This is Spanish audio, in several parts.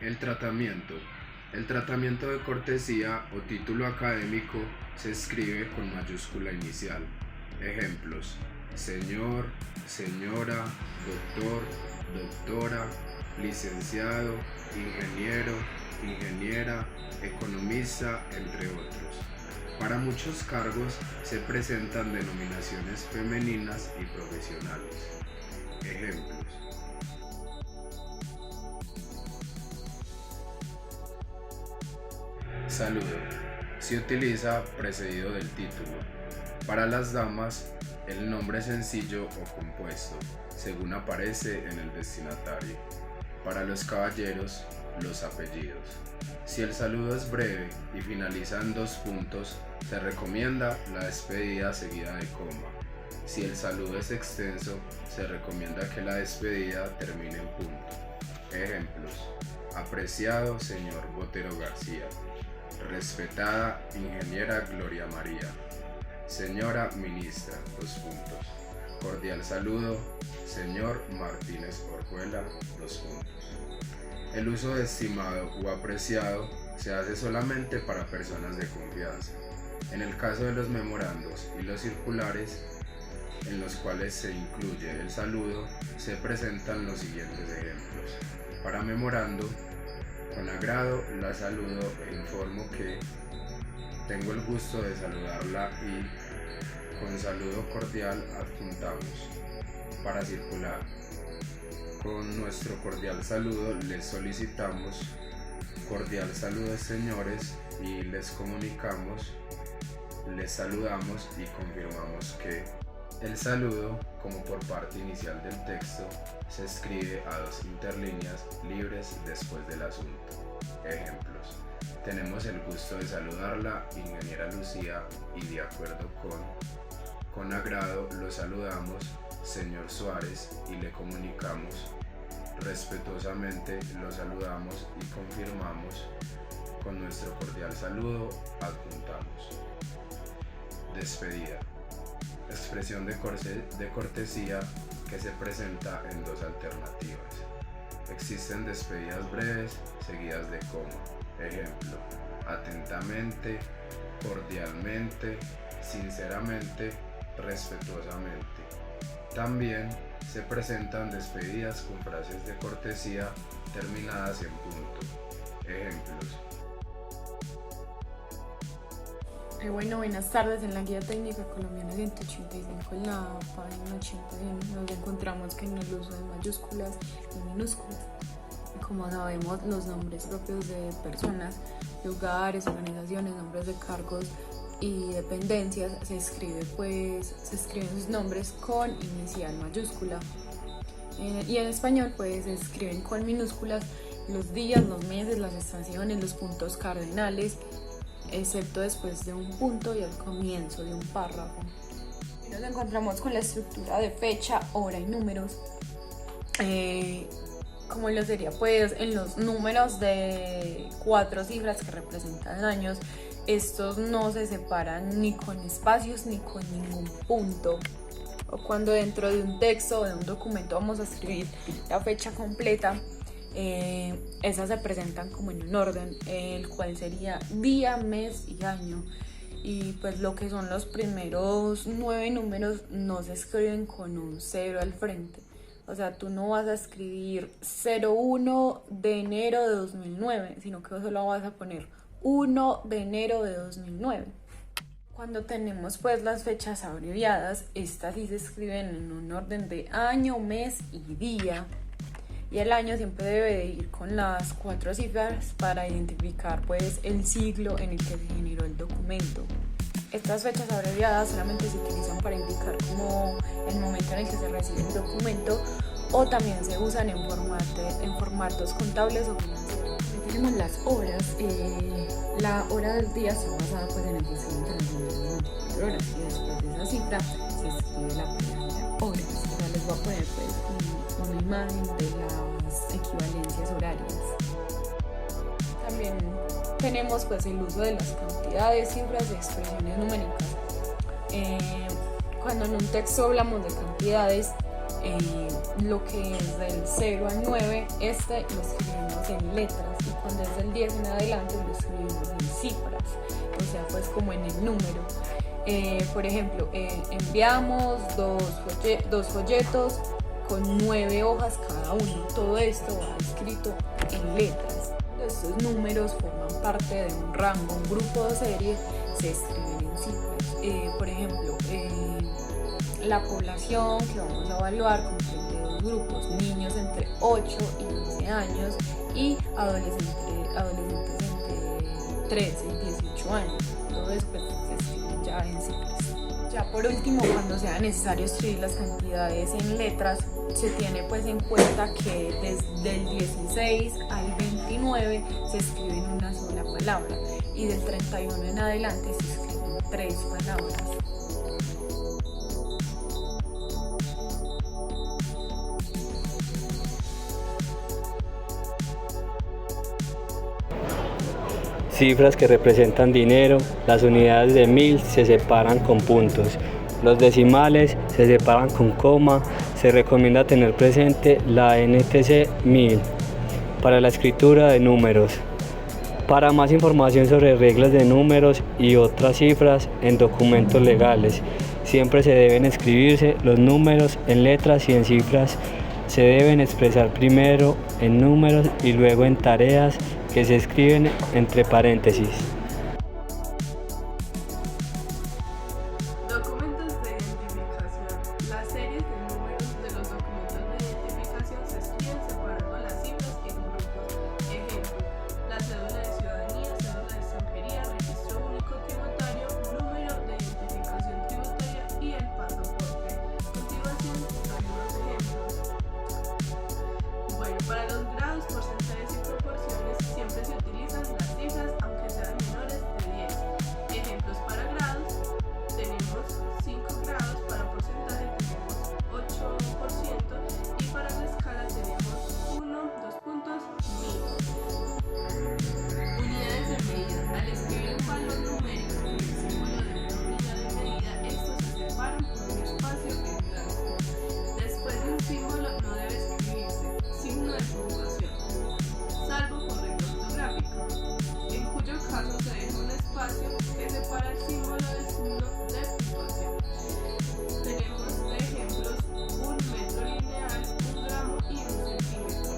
El tratamiento. El tratamiento de cortesía o título académico se escribe con mayúscula inicial. Ejemplos: señor, señora, doctor, doctora, licenciado, ingeniero, ingeniera, economista, entre otros. Para muchos cargos se presentan denominaciones femeninas y profesionales. Ejemplos: saludo. Se utiliza precedido del título. Para las damas, el nombre sencillo o compuesto, según aparece en el destinatario. Para los caballeros, los apellidos. Si el saludo es breve y finaliza en 2 puntos, se recomienda la despedida seguida de coma. Si el saludo es extenso, se recomienda que la despedida termine en punto. Ejemplos: apreciado señor Botero García, respetada ingeniera Gloria María, señora ministra, 2 puntos. Cordial saludo, señor Martínez Orjuela, 2 puntos. El uso de estimado o apreciado se hace solamente para personas de confianza. En el caso de los memorandos y los circulares, en los cuales se incluye el saludo, se presentan los siguientes ejemplos. Para memorando: con agrado la saludo e informo que tengo el gusto de saludarla y con saludo cordial adjuntamos. Para circular: con nuestro cordial saludo les solicitamos cordial saludo señores y les comunicamos, les saludamos y confirmamos que. El saludo, como por parte inicial del texto, se escribe a 2 interlíneas libres después del asunto. Ejemplos: tenemos el gusto de saludarla, ingeniera Lucía, y de acuerdo con agrado lo saludamos, señor Suárez, y le comunicamos, respetuosamente lo saludamos y confirmamos, con nuestro cordial saludo adjuntamos. Despedida. Expresión de cortesía que se presenta en 2 alternativas. Existen despedidas breves seguidas de coma. Ejemplo: atentamente, cordialmente, sinceramente, respetuosamente. También se presentan despedidas con frases de cortesía terminadas en punto. Ejemplos: Bueno, buenas tardes. En la guía técnica colombiana 185, en la página 81, nos encontramos que en el uso de mayúsculas y minúsculas. Como sabemos, los nombres propios de personas, lugares, organizaciones, nombres de cargos y dependencias se escriben sus nombres con inicial mayúscula. Y en español se escriben con minúsculas los días, los meses, las estaciones, los puntos cardinales, excepto después de un punto y al comienzo de un párrafo. Nos encontramos con la estructura de fecha, hora y números. Como lo sería en los números de 4 cifras que representan años, estos no se separan ni con espacios ni con ningún punto. O cuando dentro de un texto o de un documento vamos a escribir la fecha completa, esas se presentan como en un orden, el cual sería día, mes y año. Y pues lo que son los primeros 9 números no se escriben con un 0 al frente. O sea, tú no vas a escribir 01 de enero de 2009, sino que solo vas a poner 1 de enero de 2009. Cuando tenemos las fechas abreviadas, estas sí se escriben en un orden de año, mes y día. Y el año siempre debe de ir con las 4 cifras para identificar el siglo en el que se generó el documento. Estas fechas abreviadas solamente se utilizan para indicar como el momento en el que se recibe el documento, o también se usan en formatos contables o financieros. Tenemos las horas. La hora del día está basada en el Sistema Internacional de 24 horas, y después de esa cifra se escribe la palabra horas. Ahora les voy a poner una imagen de las equivalencias horarias. También tenemos el uso de las cantidades, cifras y expresiones numéricas. Cuando en un texto hablamos de cantidades, lo que es del 0 al 9, lo escribimos en letras, y cuando es del 10 en adelante lo escribimos en cifras, o sea, pues como en el número. Por ejemplo, enviamos dos folletos con 9 hojas cada uno. Todo esto va escrito en letras. Estos números forman parte de un rango, un grupo de serie, se escriben en cifras. Por ejemplo, la población que vamos a evaluar comprende dos grupos: niños entre 8 y 12 años y adolescentes entre 13 y 18 años. Todo eso pues, se escribe ya en cifras. Ya por último, cuando sea necesario escribir las cantidades en letras, se tiene pues en cuenta que desde el 16 al 29 se escribe en una sola palabra, y del 31 en adelante se escriben 3 palabras. Cifras que representan dinero. Las unidades de 1000 se separan con puntos. Los decimales se separan con coma. Se recomienda tener presente la NTC 1000 para la escritura de números. Para más información sobre reglas de números y otras cifras en documentos legales, siempre se deben escribirse los números en letras y en cifras. Se deben expresar primero en números y luego en tareas que se escriben entre paréntesis. Documentos de identificación. Las series de números de los documentos de identificación se escriben separando las cifras en grupos. Ejemplo: la cédula de ciudadanía, cédula de extranjería, registro único tributario, número de identificación tributaria y el pasaporte. A continuación, algunos ejemplos. Bueno, para los grados, porcentajes y proporciones siempre se utilizan las cifras, aunque sean menores de 10. Ejemplos para grados: tenemos 5 grados, para porcentaje tenemos 8% y para la escala tenemos 1, 2 puntos, 1000. Unidades de medida. Al escribir un valor numérico con el símbolo de una unidad de medida, estos se separan por un espacio en blanco. Después de un símbolo no debe escribirse signo de puntuación, salvo por regla ortográfica, en cuyo caso se deja un espacio que separa el símbolo del signo de puntuación. Tenemos de ejemplos un metro lineal, un gramo y un centímetro.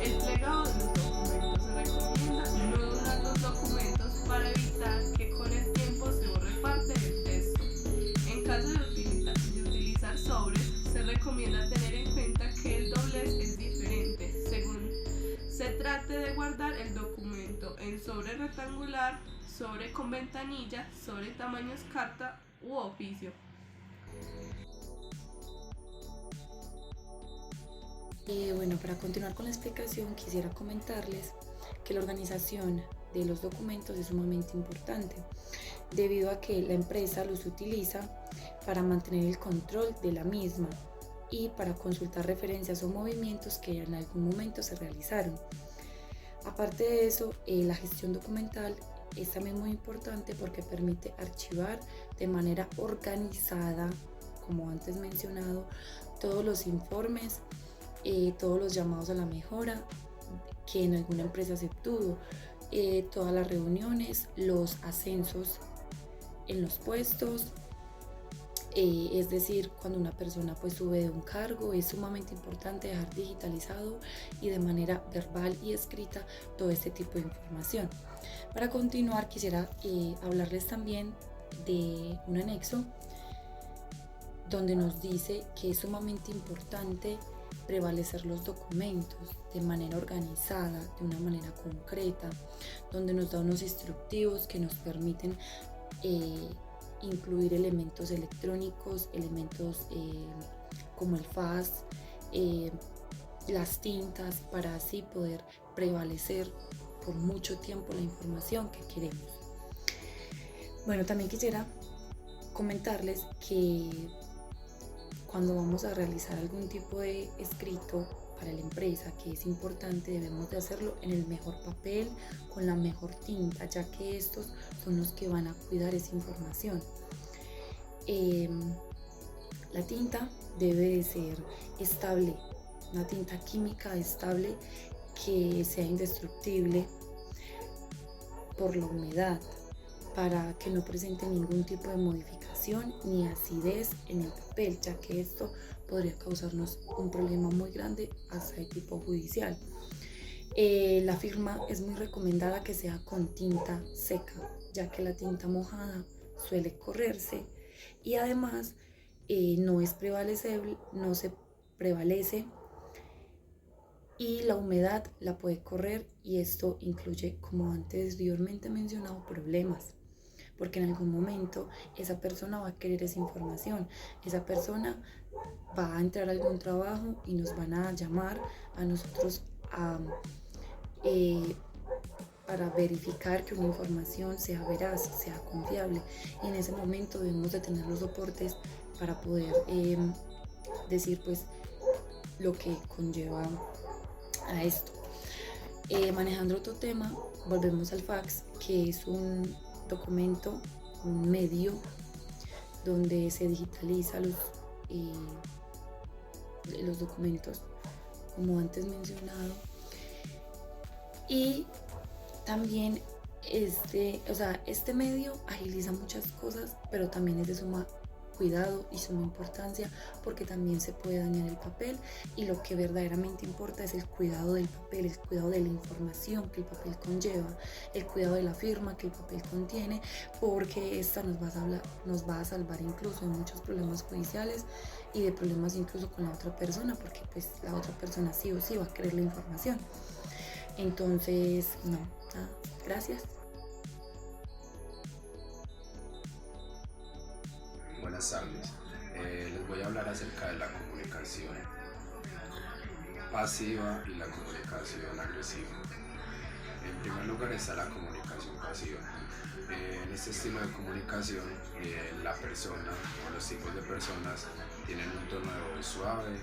El plegado de los documentos. Se recomienda no doblar los documentos para evitar que con el tiempo se borre parte del texto. En caso de utilizar sobres, se recomienda tener en cuenta que el doblez es diferente según se trate de guardar el documento en sobre rectangular, sobre con ventanilla, sobre tamaños carta u oficio. Bueno, para continuar con la explicación, quisiera comentarles que la organización de los documentos es sumamente importante, debido a que la empresa los utiliza para mantener el control de la misma y para consultar referencias o movimientos que en algún momento se realizaron. Aparte de eso, la gestión documental es también muy importante porque permite archivar de manera organizada, como antes mencionado, todos los informes, todos los llamados a la mejora que en alguna empresa se obtuvo, todas las reuniones, los ascensos en los puestos, es decir, cuando una persona pues sube de un cargo, es sumamente importante dejar digitalizado y de manera verbal y escrita todo este tipo de información. Para continuar, quisiera hablarles también de un anexo donde nos dice que es sumamente importante prevalecer los documentos de manera organizada, de una manera concreta, donde nos da unos instructivos que nos permiten incluir elementos electrónicos, elementos como el fax, las tintas, para así poder prevalecer por mucho tiempo la información que queremos. Bueno, también quisiera comentarles que cuando vamos a realizar algún tipo de escrito para la empresa, que es importante, debemos de hacerlo en el mejor papel, con la mejor tinta, ya que estos son los que van a cuidar esa información. La tinta debe de ser estable, una tinta química estable que sea indestructible por la humedad, para que no presente ningún tipo de modificación ni acidez en el papel, ya que esto podría causarnos un problema muy grande hasta de tipo judicial. La firma es muy recomendada que sea con tinta seca, ya que la tinta mojada suele correrse y además no se prevalece y la humedad la puede correr, y esto incluye, como anteriormente mencionado, problemas, porque en algún momento esa persona va a querer esa información, esa persona va a entrar a algún trabajo y nos van a llamar a nosotros para verificar que una información sea veraz, sea confiable, y en ese momento debemos de tener los soportes para poder decir pues lo que conlleva a esto. Manejando otro tema, volvemos al fax, que es un documento, un medio donde se digitaliza los documentos, como antes mencionado, y también este medio agiliza muchas cosas, pero también es de suma cuidado y suma importancia, porque también se puede dañar el papel, y lo que verdaderamente importa es el cuidado del papel, el cuidado de la información que el papel conlleva, el cuidado de la firma que el papel contiene, porque esta nos va a salvar incluso de muchos problemas judiciales y de problemas incluso con la otra persona, porque pues la otra persona sí o sí va a querer la información. Entonces, gracias. Buenas tardes. Les voy a hablar acerca de la comunicación pasiva y la comunicación agresiva. En primer lugar está la comunicación pasiva. En este estilo de comunicación, la persona o los tipos de personas tienen un tono de voz suave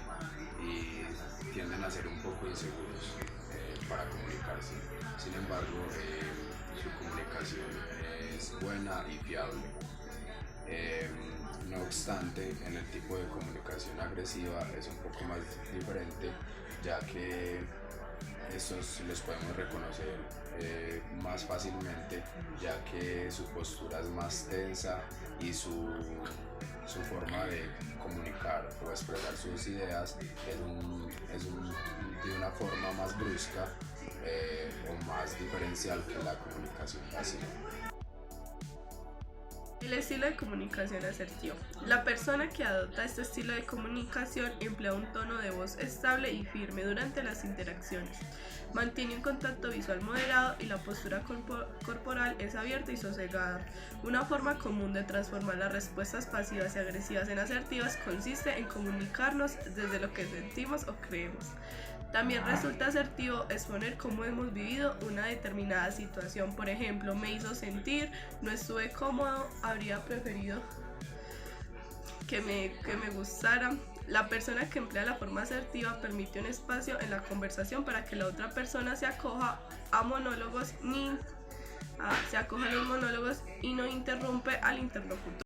y tienden a ser un poco inseguros para comunicarse. Sin embargo, su comunicación es buena y fiable. No obstante, en el tipo de comunicación agresiva es un poco más diferente, ya que estos los podemos reconocer más fácilmente, ya que su postura es más tensa y su forma de comunicar o expresar sus ideas es de una forma más brusca o más diferencial que la comunicación pasiva. El estilo de comunicación asertivo. La persona que adopta este estilo de comunicación emplea un tono de voz estable y firme durante las interacciones. Mantiene un contacto visual moderado y la postura corporal es abierta y sosegada. Una forma común de transformar las respuestas pasivas y agresivas en asertivas consiste en comunicarnos desde lo que sentimos o creemos. También resulta asertivo exponer cómo hemos vivido una determinada situación. Por ejemplo, me hizo sentir, no estuve cómodo, habría preferido que me gustara. La persona que emplea la forma asertiva permite un espacio en la conversación para que la otra persona se acoja a los monólogos y no interrumpe al interlocutor.